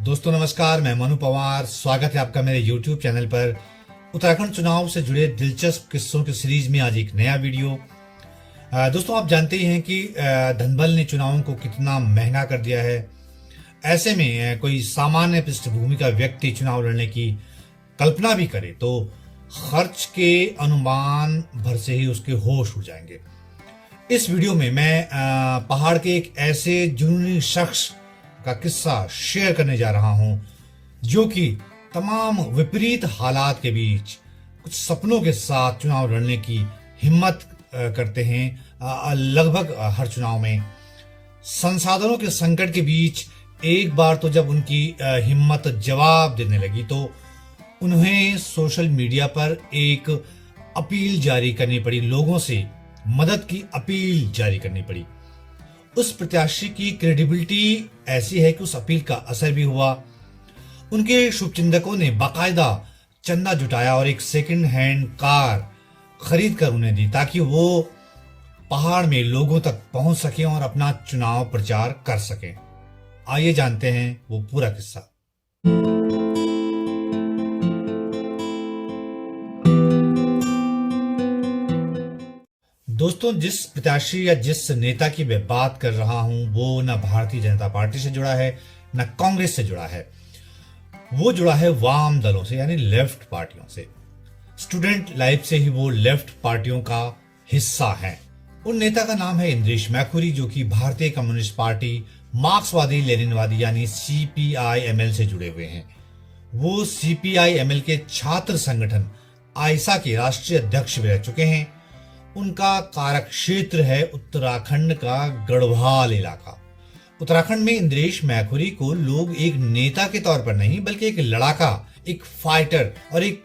दोस्तों नमस्कार, मैं मनु पवार। स्वागत है आपका मेरे YouTube चैनल पर। उत्तराखंड चुनाव से जुड़े दिलचस्प किस्सों की सीरीज में आज एक नया वीडियो। दोस्तों आप जानते ही हैं कि धनबल ने चुनावों को कितना महंगा कर दिया है। ऐसे में कोई सामान्य पृष्ठभूमि का व्यक्ति चुनाव लड़ने की कल्पना भी करे तो खर्च के अनुमान भर से ही उसके होश उड़ जाएंगे। इस वीडियो में मैं पहाड़ के एक ऐसे जुनूनी शख्स का किस्सा शेयर करने जा रहा हूं जो कि तमाम विपरीत हालात के बीच कुछ सपनों के साथ चुनाव लड़ने की हिम्मत करते हैं। लगभग हर चुनाव में संसाधनों के संकट के बीच एक बार तो जब उनकी हिम्मत जवाब देने लगी तो उन्हें सोशल मीडिया पर एक अपील जारी करनी पड़ी। लोगों से मदद की अपील जारी करनी पड़ी। उस प्रत्याशी की क्रेडिबिलिटी ऐसी है कि उस अपील का असर भी हुआ। उनके शुभचिंतकों ने बाकायदा चंदा जुटाया और एक सेकंड हैंड कार खरीद कर उन्हें दी ताकि वो पहाड़ में लोगों तक पहुंच सके और अपना चुनाव प्रचार कर सके। आइए जानते हैं वो पूरा किस्सा। दोस्तों, जिस प्रत्याशी या जिस नेता की मैं बात कर रहा हूं वो न भारतीय जनता पार्टी से जुड़ा है न कांग्रेस से जुड़ा है। वो जुड़ा है वाम दलों से यानी लेफ्ट पार्टियों से। स्टूडेंट लाइफ से ही वो लेफ्ट पार्टियों का हिस्सा हैं। उन नेता का नाम है इंद्रेश मैखुरी, जो कि भारतीय कम्युनिस्ट पार्टी मार्क्सवादी लेनिनवादी यानी CPIML से जुड़े हुए हैं। वो CPIML के छात्र संगठन आइसा के राष्ट्रीय अध्यक्ष भी रह चुके हैं। उनका कार्यक्षेत्र है उत्तराखंड का गढ़वाल इलाका। उत्तराखंड में इंद्रेश मैखुरी को लोग एक नेता के तौर पर नहीं बल्कि एक लड़ाका, एक फाइटर और एक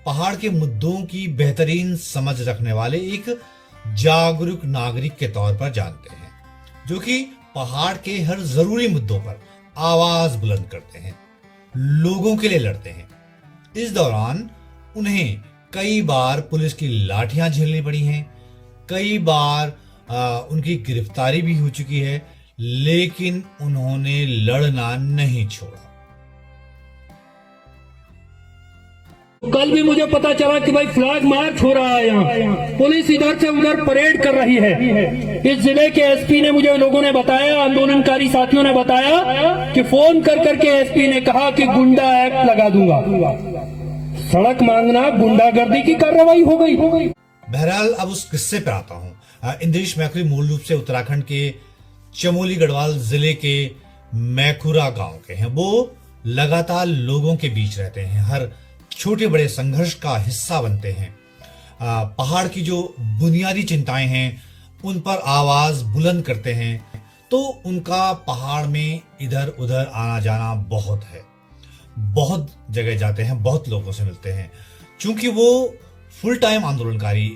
पहाड़ के मुद्दों की बेहतरीन समझ रखने वाले एक जागरूक नागरिक के तौर पर जानते हैं, जो कि पहाड़ के हर जरूरी मुद्दों पर आवाज बुलंद करते हैं, लोगों के लिए लड़ते हैं। इस दौरान उन्हें कई बार पुलिस की लाठियां झेलनी पड़ी हैं, कई बार उनकी गिरफ्तारी भी हो चुकी है, लेकिन उन्होंने लड़ना नहीं छोड़ा। कल भी मुझे पता चला कि भाई फ्लैग मार्च हो रहा है, यहाँ पुलिस इधर से उधर परेड कर रही है। इस जिले के SP ने मुझे लोगों ने बताया, आंदोलनकारी साथियों ने बताया कि फोन कर करके SP ने कहा कि गुंडा एक्ट लगा दूंगा। सड़क मांगना गुंडागर्दी की कार्रवाई हो गई। बहरहाल अब उस किस्से पर आता हूं। इंद्रेश मैखुरी मूल रूप से उत्तराखंड के चमोली गढ़वाल जिले के मैखुरा गांव के हैं। वो लगातार लोगों के बीच रहते हैं, हर छोटे बड़े संघर्ष का हिस्सा बनते हैं। पहाड़ की जो बुनियादी चिंताएं हैं उन पर आवाज बुलंद करते हैं। तो उनका पहाड़ में इधर उधर आना जाना बहुत है, बहुत जगह जाते हैं, बहुत लोगों से मिलते हैं। चूंकि वो फुल टाइम आंदोलनकारी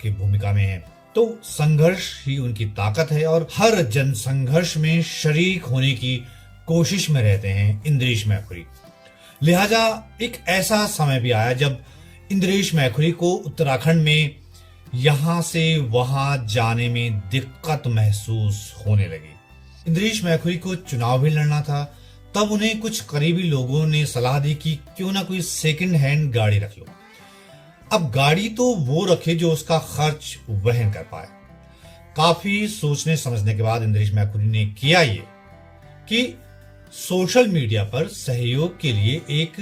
की भूमिका में है तो संघर्ष ही उनकी ताकत है और हर जन संघर्ष में शरीक होने की कोशिश में रहते हैं इंद्रेश मैखुरी। लिहाजा एक ऐसा समय भी आया जब इंद्रेश मैखुरी को उत्तराखंड में यहां से वहां जाने में दिक्कत महसूस होने लगी। इंद्रेश मैखुरी को चुनाव भी लड़ना था। तब उन्हें कुछ करीबी लोगों ने सलाह दी कि क्यों ना कोई सेकंड हैंड गाड़ी रख लो। अब गाड़ी तो वो रखे जो उसका खर्च वहन कर पाए। काफी सोचने समझने के बाद इंद्रेश मैखुरी ने किया ये कि सोशल मीडिया पर सहयोग के लिए एक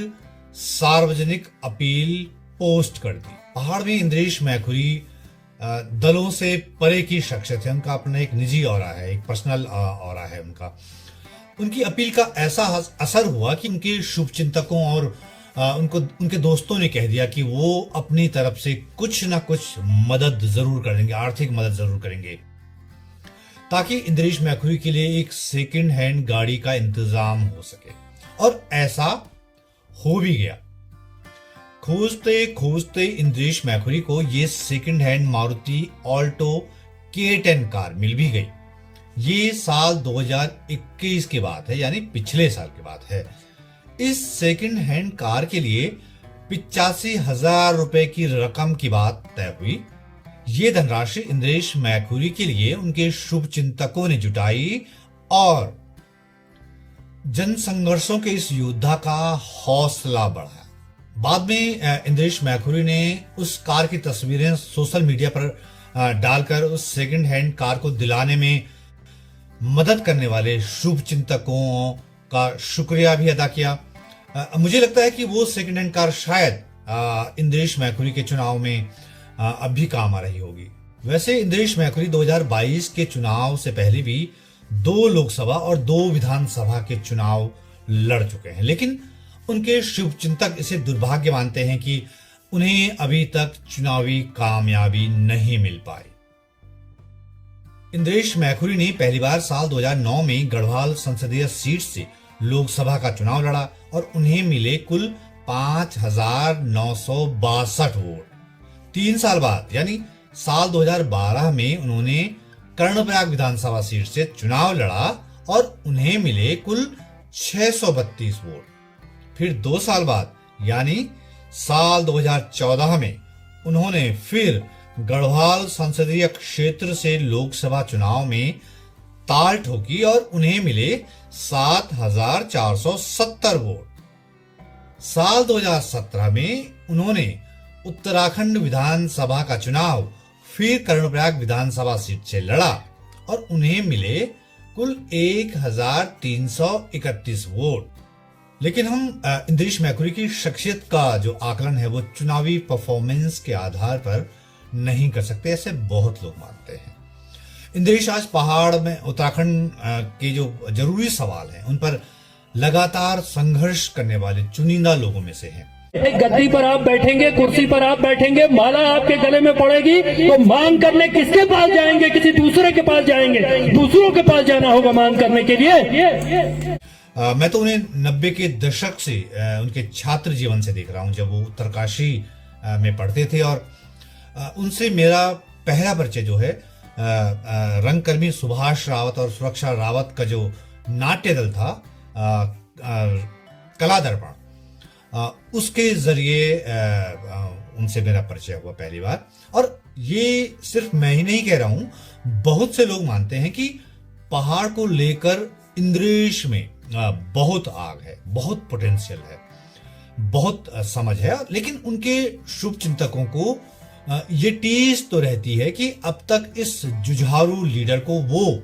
सार्वजनिक अपील पोस्ट कर दी। पहाड़ में इंद्रेश मैखुरी दलों से परे की शख्सियत है। उनका अपना एक निजी ऑरा है, एक पर्सनल ऑरा है उनका। उनकी अपील का ऐसा असर हुआ कि उनके शुभचिंतकों और उनके दोस्तों ने कह दिया कि वो अपनी तरफ से कुछ ना कुछ मदद जरूर करेंगे, आर्थिक मदद जरूर करेंगे, ताकि इंद्रेश मैखुरी के लिए एक सेकंड हैंड गाड़ी का इंतजाम हो सके। और ऐसा हो भी गया। खोजते खोजते इंद्रेश मैखुरी को ये second hand Maruti Alto K10 car मिल भी गई। ये साल 2021 की बात है, यानी पिछले साल की बात है। इस सेकंड हैंड कार के लिए 85,000 रुपए की रकम की बात तय हुई। ये धनराशि इंद्रेश मैखुरी के लिए उनके शुभ चिंतकों ने जुटाई और जन संघर्षों के इस योद्धा का हौसला बढ़ा। बाद में इंद्रेश मैखुरी ने उस कार की तस्वीरें सोशल मीडिया पर डालकर उस सेकंड हैंड कार को दिलाने में मदद करने वाले शुभ चिंतकों का शुक्रिया भी अदा किया। मुझे लगता है कि वो सेकंड हैंड कार शायद इंद्रेश मैखुरी के चुनाव में अब भी काम आ रही होगी। वैसे इंद्रेश मैखुरी 2022 के चुनाव से पहले भी 2 लोकसभा और 2 विधानसभा के चुनाव लड़ चुके हैं, लेकिन उनके शुभचिंतक इसे दुर्भाग्य मानते हैं कि उन्हें अभी तक चुनावी कामयाबी नहीं मिल पाई। इंद्रेश मैखुरी ने पहली बार साल 2009 में गढ़वाल संसदीय सीट से लोकसभा का चुनाव लड़ा और उन्हें मिले कुल 5,962 वोट। 3 साल बाद यानी साल 2012 में उन्होंने कर्णप्रयाग विधानसभा सीट से चुनाव लड़ा और उन्हें मिले कुल 632 वोट। फिर 2 साल बाद यानी साल 2014 में उन्होंने फिर गढ़वाल संसदीय क्षेत्र से लोकसभा चुनाव में ताल ठोकी और उन्हें मिले 7,470 वोट। साल 2017 में उन्होंने उत्तराखंड विधानसभा का चुनाव फिर कर्णप्रयाग विधानसभा सीट से लड़ा और उन्हें मिले कुल 1,331 वोट। लेकिन हम इंद्रेश मैखुरी की शख्सियत का जो आकलन है वो चुनावी परफॉर्मेंस के आधार पर नहीं कर सकते, ऐसे बहुत लोग मानते हैं। इंद्रेश आज पहाड़ में उत्तराखंड के जो जरूरी सवाल हैं उन पर लगातार संघर्ष करने वाले चुनिंदा लोगों में से हैं। गद्दी पर आप बैठेंगे, कुर्सी पर आप बैठेंगे, माला आपके गले में पड़ेगी तो मांग करने किसके पास जाएंगे? किसी दूसरे के पास जाएंगे, दूसरों के पास जाना होगा मांग करने के लिए। मैं तो उन्हें 90 के दशक से उनके छात्र जीवन से देख रहा हूं, जब वो उत्तरकाशी में पढ़ते थे और उनसे मेरा पहला परिचय जो है रंगकर्मी सुभाष रावत और सुरक्षा रावत का जो नाट्य दल था कला दर्पण, उसके जरिए उनसे मेरा परिचय हुआ पहली बार। और ये सिर्फ मैं ही नहीं कह रहा हूं, बहुत से लोग मानते हैं कि पहाड़ को लेकर इंद्रेश में बहुत आग है, बहुत पोटेंशियल है, बहुत समझ है, लेकिन उनके शुभ चिंतकों को ये टीस तो रहती है कि अब तक इस जुझारू लीडर को वो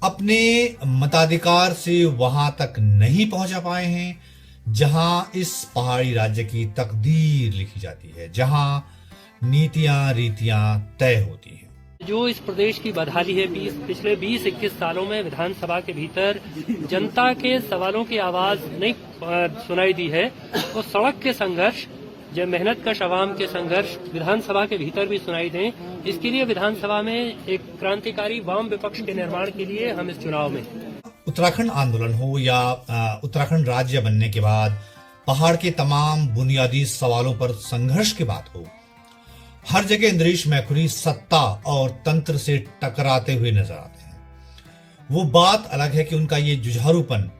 अपने मताधिकार से वहां तक नहीं पहुंचा पाए हैं जहां इस पहाड़ी राज्य की तकदीर लिखी जाती है, जहां नीतियां रीतियां तय होती हैं। जो इस प्रदेश की बदहाली है, पिछले 20-21 सालों में विधानसभा के भीतर जनता के सवालों की आवाज नहीं सुनाई दी है, वो सड़क के संघर्ष, जो मेहनत कश आवाम के संघर्ष विधानसभा के भीतर भी सुनाई दें, इसके लिए विधानसभा में एक क्रांतिकारी वाम विपक्ष के निर्माण के लिए हम इस चुनाव में उत्तराखंड आंदोलन हो या उत्तराखंड राज्य बनने के बाद पहाड़ के तमाम बुनियादी सवालों पर संघर्ष की बात हो, हर जगह इंद्रेश मैखुरी सत्ता और तंत्र से टकराते हुए नजर आते हैं। वो बात अलग है कि उनका ये जुझारूपन,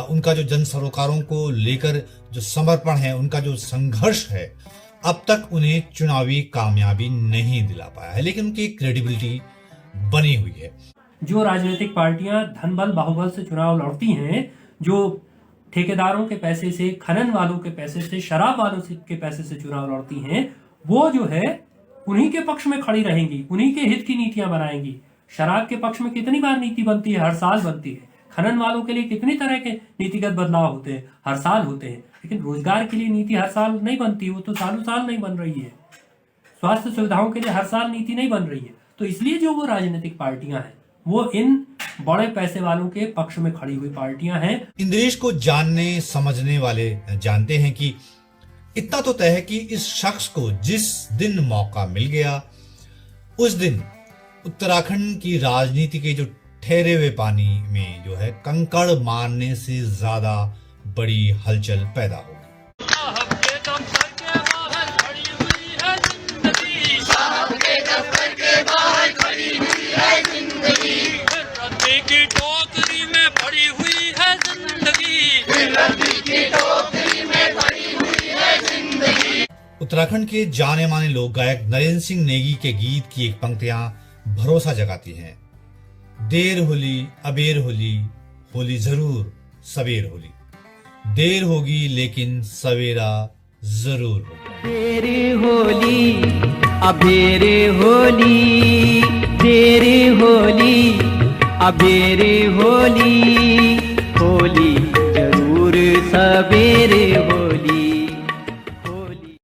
उनका जो जन सरोकारों को लेकर जो समर्पण है, उनका जो संघर्ष है, अब तक उन्हें चुनावी कामयाबी नहीं दिला पाया है, लेकिन उनकी क्रेडिबिलिटी बनी हुई है। जो राजनीतिक पार्टियां धन बल बाहुबल से चुनाव लड़ती हैं, जो ठेकेदारों के पैसे से, खनन वालों के पैसे से, शराब वालों के पैसे से चुनाव लड़ती हैं, वो जो है उन्हीं के पक्ष में खड़ी रहेंगी, उन्हीं के हित की नीतियां बनाएंगी। शराब के पक्ष में कितनी बार नीति बनती है? हर साल बनती है। खनन वालों के लिए कितनी तरह के नीतिगत बदलाव होते हैं? हर साल होते हैं। लेकिन रोजगार के लिए नीति हर साल नहीं बनती, वो तो सालों साल नहीं बन रही है। स्वास्थ्य सुविधाओं के लिए हर साल नीति नहीं बन रही है। तो इसलिए जो वो राजनीतिक पार्टियां हैं वो इन बड़े पैसे वालों के पक्ष में खड़ी हुई पार्टियां हैं। इंद्रेश को जानने समझने वाले जानते हैं कि इतना तो तय है कि इस शख्स को जिस दिन मौका मिल गया उस दिन उत्तराखंड की राजनीति के जो ठहरे हुए पानी में जो है कंकड़ मारने से ज्यादा बड़ी हलचल पैदा होगी। उत्तराखंड के जाने माने लोक गायक नरेंद्र सिंह नेगी के गीत की एक पंक्तियां भरोसा जगाती हैं। देर होली अबेर होली, होली जरूर सवेर होली। देर होगी लेकिन सवेरा जरूर होगा। तेरे होली अबेरे होली, तेरे होली अबेरे होली।